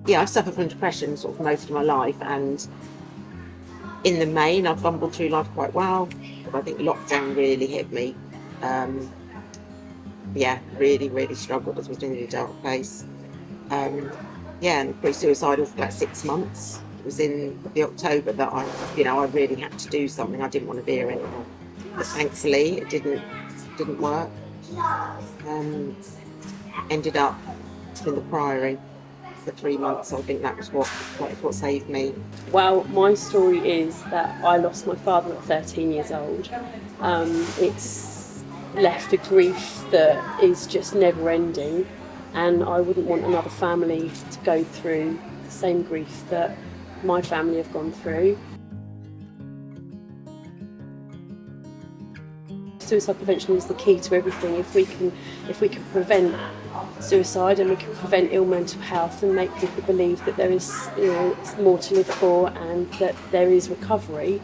yeah, I've suffered from depression sort of most of my life, and in the main, I've bumbled through life quite well. But I think lockdown really hit me. Um, yeah, really, really struggled. I was in a really dark place. Yeah, and pretty suicidal for about 6 months. It was in the October that I really had to do something. I didn't want to be here anymore. But thankfully, it didn't work. Ended up in the Priory for 3 months. So I think that was what saved me. Well, my story is that I lost my father at 13 years old. It's left a grief that is just never ending, and I wouldn't want another family to go through the same grief that my family have gone through. Suicide prevention is the key to everything. If we can prevent suicide and we can prevent ill mental health and make people believe that there is more to live for and that there is recovery,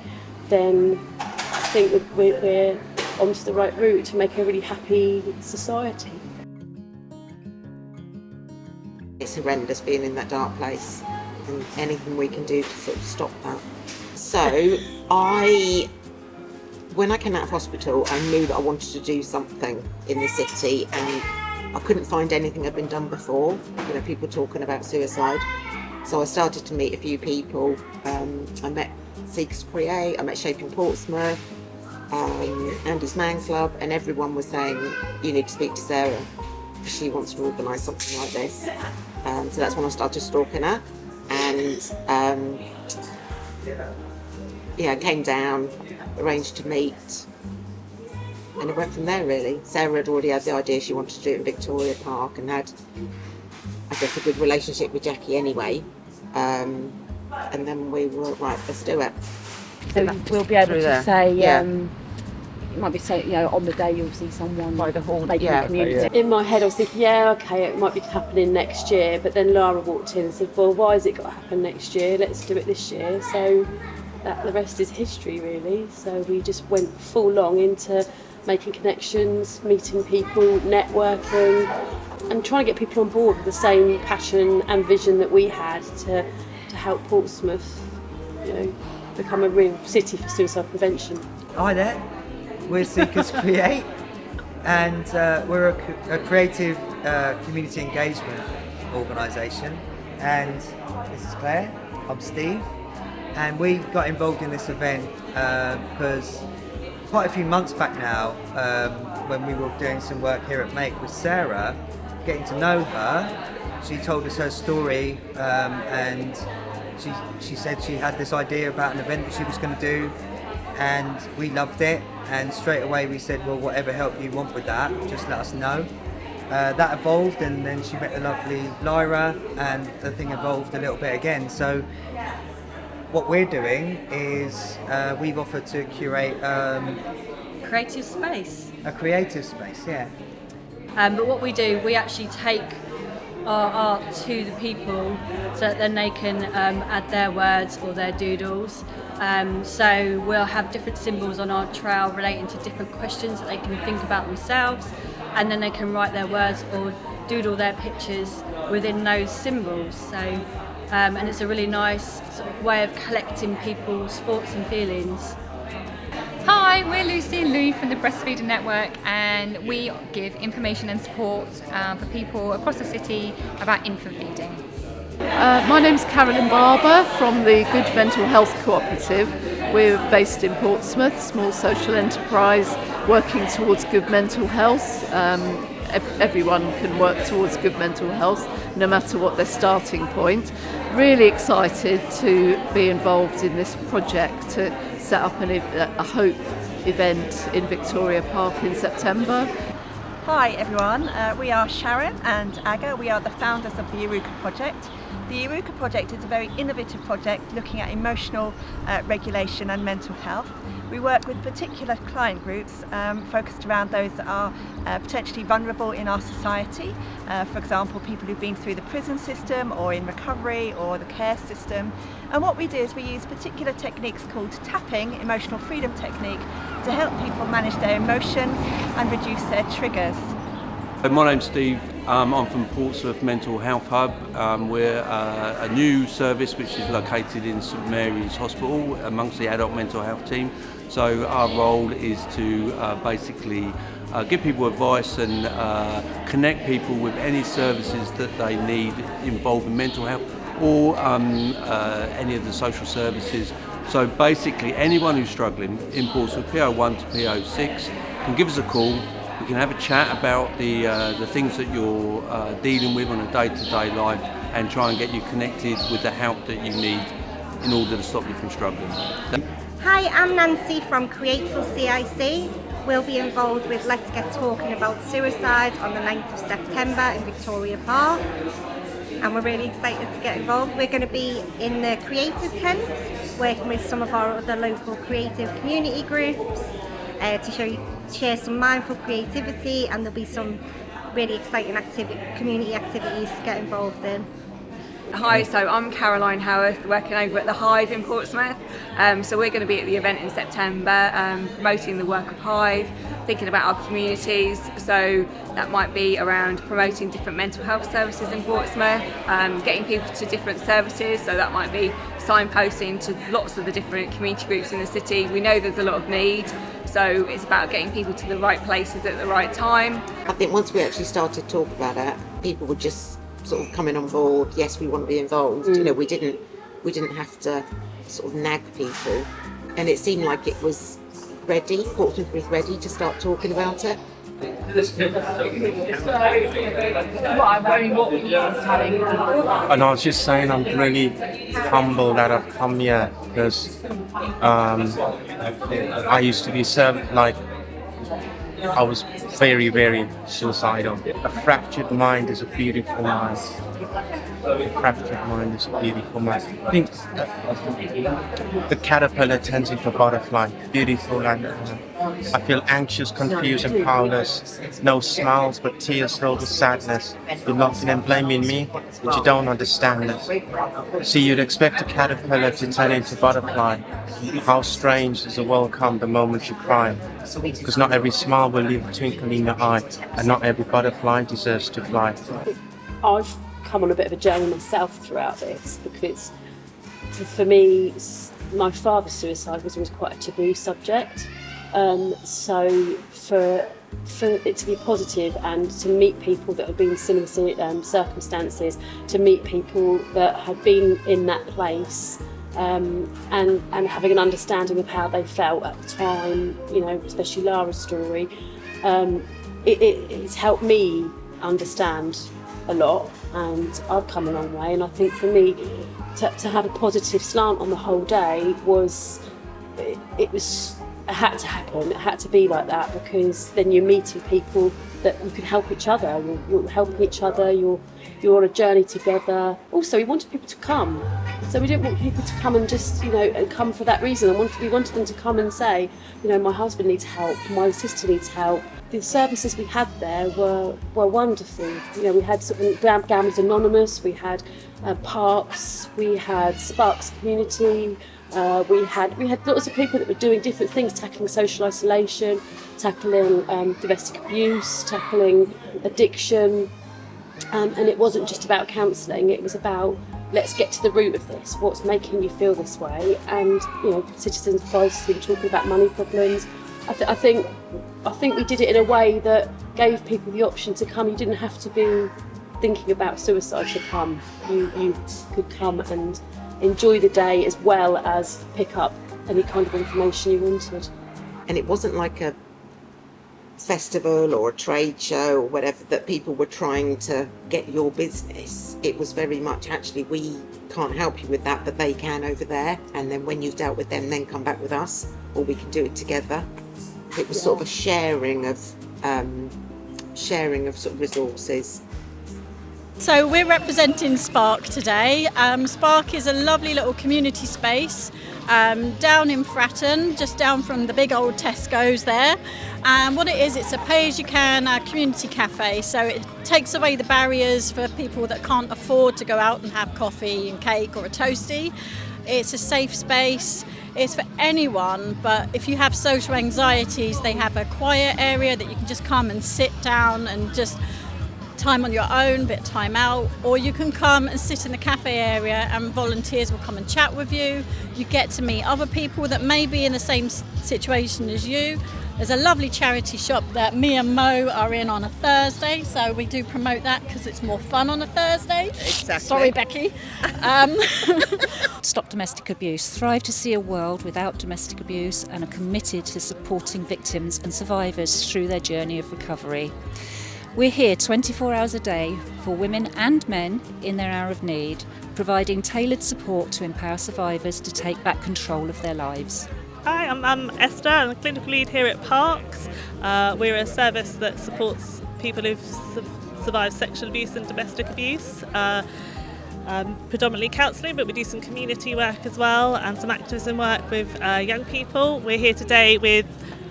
then I think that we're onto the right route to make a really happy society. It's horrendous being in that dark place, and anything we can do to sort of stop that. So when I came out of hospital, I knew that I wanted to do something in the city, and I couldn't find anything that had been done before, people talking about suicide. So I started to meet a few people. I met Seekers Create, I met Shaping Portsmouth, Andy's Man Club, and everyone was saying, you need to speak to Sarah. She wants to organise something like this. So that's when I started stalking her, and I came down, arranged to meet, and it went from there really. Sarah had already had the idea she wanted to do it in Victoria Park, and had, I guess, a good relationship with Jackie anyway. And then we were right, let's do it. So we'll be able to say, yeah. it might be say, on the day you'll see someone By the hall, making a community. In my head I was thinking, okay, it might be happening next year, but then Lara walked in and said, well, why has it got to happen next year? Let's do it this year. So the rest is history really. So we just went full on into making connections, meeting people, networking, and trying to get people on board with the same passion and vision that we had to help Portsmouth, become a real city for suicide prevention. Hi there, we're Seekers Create, and we're a creative community engagement organisation. And this is Claire, I'm Steve, and we got involved in this event because quite a few months back now, when we were doing some work here at Make with Sarah, getting to know her, she told us her story, and she said she had this idea about an event that she was going to do, and we loved it, and straight away we said, well, whatever help you want with that, just let us know. That evolved, and then she met the lovely Lyra, and the thing evolved a little bit again. So what we're doing is we've offered to curate creative space. A creative space, yeah. But what we do, we actually take our art to the people so that then they can add their words or their doodles. So we'll have different symbols on our trail relating to different questions that they can think about themselves, and then they can write their words or doodle their pictures within those symbols. So, and it's a really nice sort of way of collecting people's thoughts and feelings. Hi, we're Lucy and Louie from the Breastfeeding Network, and we give information and support for people across the city about infant feeding. My name's Carolyn Barber from the Good Mental Health Cooperative. We're based in Portsmouth, small social enterprise working towards good mental health. Everyone can work towards good mental health, no matter what their starting point. Really excited to be involved in this project to set up a Hope event in Victoria Park in September. Hi everyone, we are Sharon and Aga. We are the founders of the Eureka Project. The Eureka Project is a very innovative project looking at emotional regulation and mental health. We work with particular client groups focused around those that are potentially vulnerable in our society. For example, people who've been through the prison system or in recovery or the care system. And what we do is we use particular techniques called tapping, emotional freedom technique, to help people manage their emotions and reduce their triggers. My name's Steve I'm from Portsmouth Mental Health Hub. We're a new service which is located in St Mary's Hospital amongst the adult mental health team. So our role is to basically give people advice and connect people with any services that they need involved in mental health or any of the social services. So basically anyone who's struggling in Portsmouth, PO1 to PO6, can give us a call. We can have a chat about the things that you're dealing with on a day-to-day life and try and get you connected with the help that you need in order to stop you from struggling. Hi, I'm Nancy from Createful CIC. We'll be involved with Let's Get Talking About Suicide on the 9th of September in Victoria Park. And we're really excited to get involved. We're going to be in the creative tent, working with some of our other local creative community groups to share some mindful creativity, and there'll be some really exciting community activities to get involved in. Hi, so I'm Caroline Howarth, working over at the Hive in Portsmouth. So we're going to be at the event in September, promoting the work of Hive, thinking about our communities. So that might be around promoting different mental health services in Portsmouth, getting people to different services. So that might be signposting to lots of the different community groups in the city. We know there's a lot of need, so it's about getting people to the right places at the right time. I think once we actually started to talk about it, people would just sort of coming on board. Yes, we want to be involved. You know, we didn't have to sort of nag people, and it seemed like it was ready. Portsmouth was ready to start talking about it. And I was just saying, I'm really humbled that I've come here because I used to be I was very, very suicidal. A fractured mind is a beautiful mind. A fractured mind is a beautiful mind. I think the caterpillar turns into a butterfly. Beautiful, and I feel anxious, confused and powerless. No smiles but tears filled with sadness. You're laughing and blaming me, but you don't understand this. See, you'd expect a caterpillar to turn into a butterfly. How strange does the world come the moment you cry? Because not every smile will leave a twinkle in your eye, and not every butterfly deserves to fly. I've come on a bit of a journey myself throughout this, because for me, my father's suicide was always quite a taboo subject. So for it to be positive and to meet people that have been in similar circumstances, to meet people that had been in that place, and having an understanding of how they felt at the time, you know, especially Lara's story, it's helped me understand a lot, and I've come a long way. And I think for me to have a positive slant on the whole day it had to happen. It had to be like that, because then you're meeting people that you can help each other. You're helping each other. You're on a journey together. Also, we wanted people to come, so we didn't want people to come and just, you know, and come for that reason. We wanted them to come and say, you know, my husband needs help, my sister needs help. The services we had there were wonderful. You know, we had sort of Gamblers Anonymous, we had parks, we had Sparks Community. We had lots of people that were doing different things, tackling social isolation, tackling domestic abuse, tackling addiction, and it wasn't just about counselling. It was about, let's get to the root of this. What's making you feel this way? And, you know, citizens advice, we were talking about money problems. I think we did it in a way that gave people the option to come. You didn't have to be thinking about suicide to come. You could come and enjoy the day as well as pick up any kind of information you wanted. And it wasn't like a festival or a trade show or whatever that people were trying to get your business. It was very much, actually, we can't help you with that, but they can over there. And then when you've dealt with them, then come back with us, or we can do it together. It was sort of a sharing of sort of resources. So we're representing Spark today. Spark is a lovely little community space down in Fratton, just down from the big old Tesco's there. And what it is, it's a pay-as-you-can community cafe. So it takes away the barriers for people that can't afford to go out and have coffee and cake or a toastie. It's a safe space. It's for anyone, but if you have social anxieties, they have a quiet area that you can just come and sit down and just time on your own, bit of time out, or you can come and sit in the cafe area and volunteers will come and chat with you. You get to meet other people that may be in the same situation as you. There's a lovely charity shop that me and Mo are in on a Thursday, so we do promote that because it's more fun on a Thursday. Exactly. Sorry, Becky. Stop Domestic Abuse, thrive to see a world without domestic abuse and are committed to supporting victims and survivors through their journey of recovery. We're here 24 hours a day for women and men in their hour of need, providing tailored support to empower survivors to take back control of their lives. Hi, I'm Esther. I'm the clinical lead here at Parks. We're a service that supports people who've survived sexual abuse and domestic abuse. Predominantly counselling, but we do some community work as well and some activism work with young people. We're here today with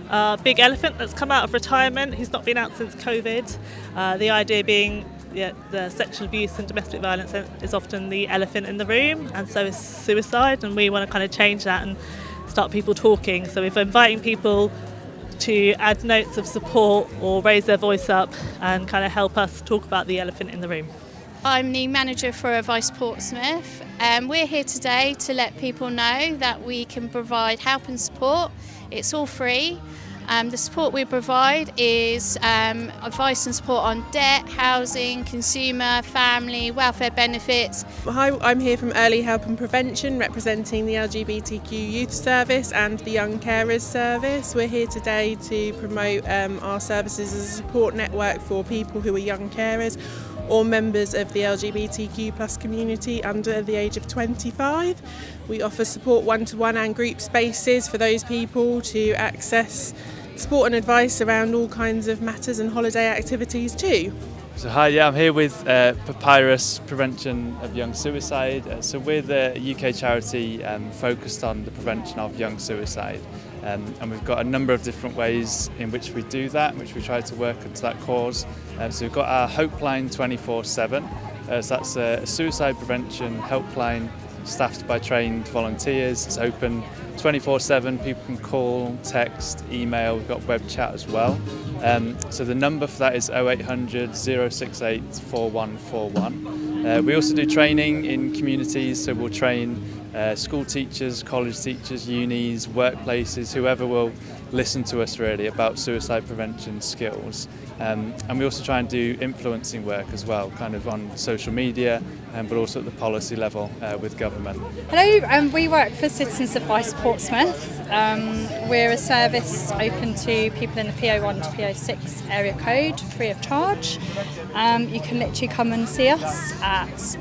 a big elephant that's come out of retirement. He's not been out since COVID. The idea being the sexual abuse and domestic violence is often the elephant in the room, and so is suicide, and we want to kind of change that and start people talking. So we're inviting people to add notes of support or raise their voice up and kind of help us talk about the elephant in the room. I'm the manager for Advice Portsmouth, and we're here today to let people know that we can provide help and support. It's all free. The support we provide is advice and support on debt, housing, consumer, family, welfare benefits. Hi, I'm here from Early Help and Prevention, representing the LGBTQ Youth Service and the Young Carers Service. We're here today to promote our services as a support network for people who are young carers or members of the LGBTQ+ community under the age of 25. We offer support one-to-one and group spaces for those people to access support and advice around all kinds of matters and holiday activities too. So hi, I'm here with Papyrus Prevention of Young Suicide. So we're the UK charity focused on the prevention of young suicide. And we've got a number of different ways in which we do that, in which we try to work into that cause. So we've got our Hopeline 24/7. So that's a suicide prevention helpline staffed by trained volunteers. It's open 24/7. People can call, text, email. We've got web chat as well. So the number for that is 0800 068 4141. We also do training in communities, so we'll train school teachers, college teachers, unis, workplaces, whoever will listen to us really about suicide prevention skills. And we also try and do influencing work as well, kind of on social media, but also at the policy level with government. Hello, we work for Citizens Advice Portsmouth. We're a service open to people in the PO1 to PO6 area code, free of charge. You can literally come and see us at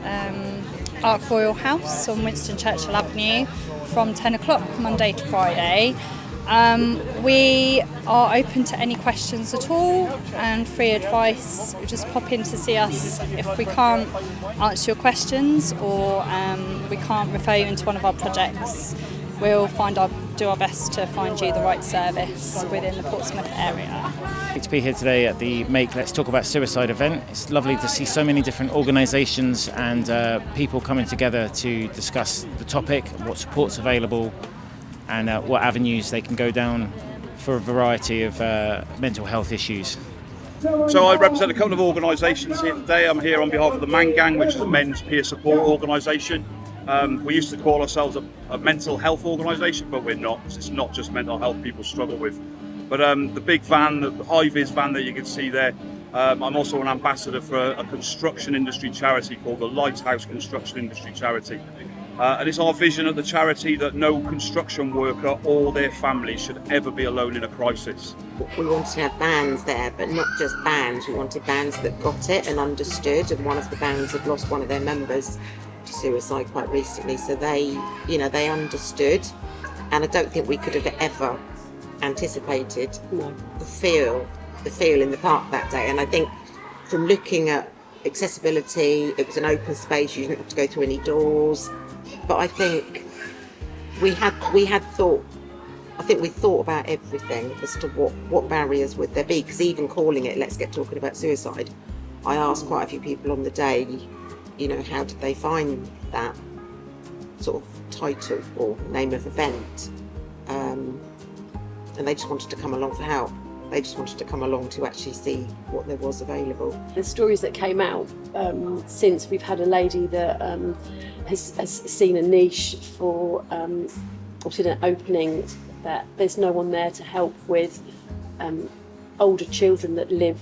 Ark Royal House on Winston Churchill Avenue from 10 o'clock Monday to Friday. We are open to any questions at all and free advice. Just pop in to see us if we can't answer your questions or we can't refer you into one of our projects. We'll do our best to find you the right service within the Portsmouth area. Great to be here today at the Make Let's Talk About Suicide event. It's lovely to see so many different organisations and people coming together to discuss the topic, what support's available and what avenues they can go down for a variety of mental health issues. So I represent a couple of organisations here today. I'm here on behalf of the Man Gang, which is a men's peer support organisation. We used to call ourselves a mental health organisation, but we're not. It's not just mental health people struggle with. But the big van, the high-vis van that you can see there, I'm also an ambassador for a construction industry charity called the Lighthouse Construction Industry Charity. And it's our vision at the charity that no construction worker or their family should ever be alone in a crisis. We wanted to have bands there, but not just bands. We wanted bands that got it and understood, and one of the bands had lost one of their members to suicide quite recently, so they understood, and I don't think we could have ever anticipated the feel in the park that day. And I think from looking at accessibility, it was an open space, you didn't have to go through any doors. But I think we thought about everything as to what barriers would there be, because even calling it Let's Get Talking About Suicide, I asked quite a few people on the day, how did they find that sort of title or name of event, and they just wanted to come along for help. they just wanted to come along to actually see what there was available. The stories that came out since, we've had a lady that has seen a niche for, or seen an opening that there's no one there to help with older children that live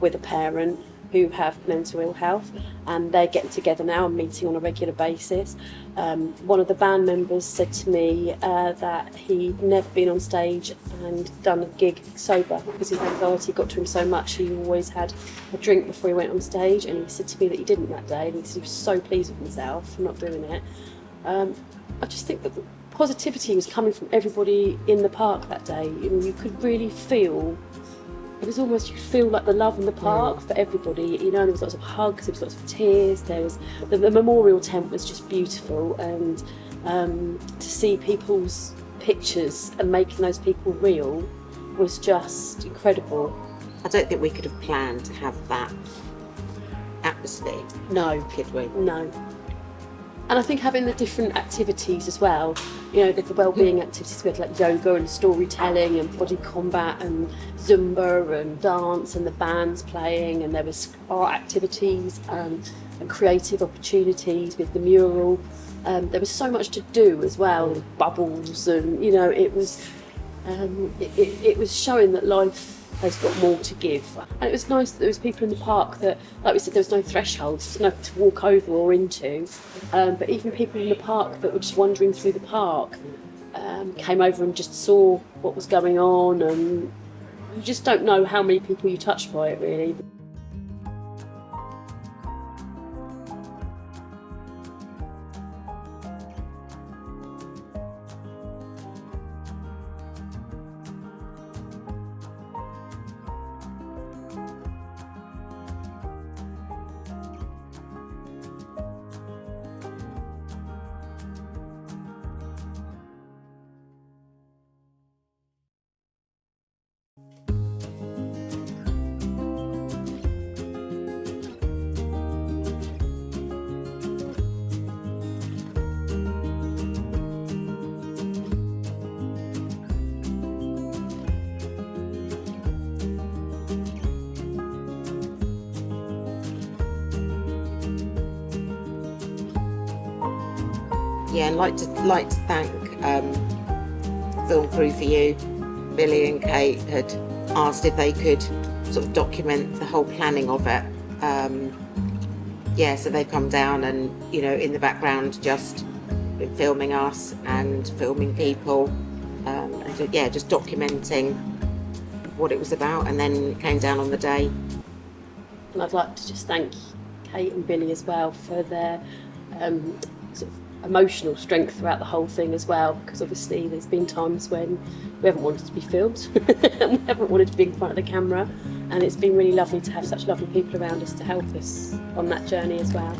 with a parent who have mental ill health, and they're getting together now and meeting on a regular basis. One of the band members said to me that he'd never been on stage and done a gig sober because his anxiety got to him so much. He always had a drink before he went on stage, and he said to me that he didn't that day, and he said he was so pleased with himself for not doing it. I just think that the positivity was coming from everybody in the park that day. I mean, you could really feel, it was almost, you feel like the love in the park for everybody. You know, there was lots of hugs, there was lots of tears, there was, the memorial tent was just beautiful, and to see people's pictures and making those people real was just incredible. I don't think we could have planned to have that atmosphere. No. Could we? No. And I think having the different activities as well, you know, the wellbeing activities, we had like yoga and storytelling and body combat and Zumba and dance and the bands playing, and there was art activities and creative opportunities with the mural. There was so much to do as well, and bubbles, and you know, it was showing that life has got more to give. And it was nice that there was people in the park that, like we said, there was no thresholds, there was nothing to walk over or into, but even people in the park that were just wandering through the park came over and just saw what was going on, and you just don't know how many people you touched by it, really. Yeah, and like to thank Film Crew for You. Billy and Kate had asked if they could sort of document the whole planning of it. Yeah, so they've come down and, you know, in the background just been filming us and filming people, and yeah, just documenting what it was about, and then came down on the day. And I'd like to just thank Kate and Billy as well for their sort of emotional strength throughout the whole thing as well, because obviously there's been times when we haven't wanted to be filmed and we haven't wanted to be in front of the camera, and it's been really lovely to have such lovely people around us to help us on that journey as well.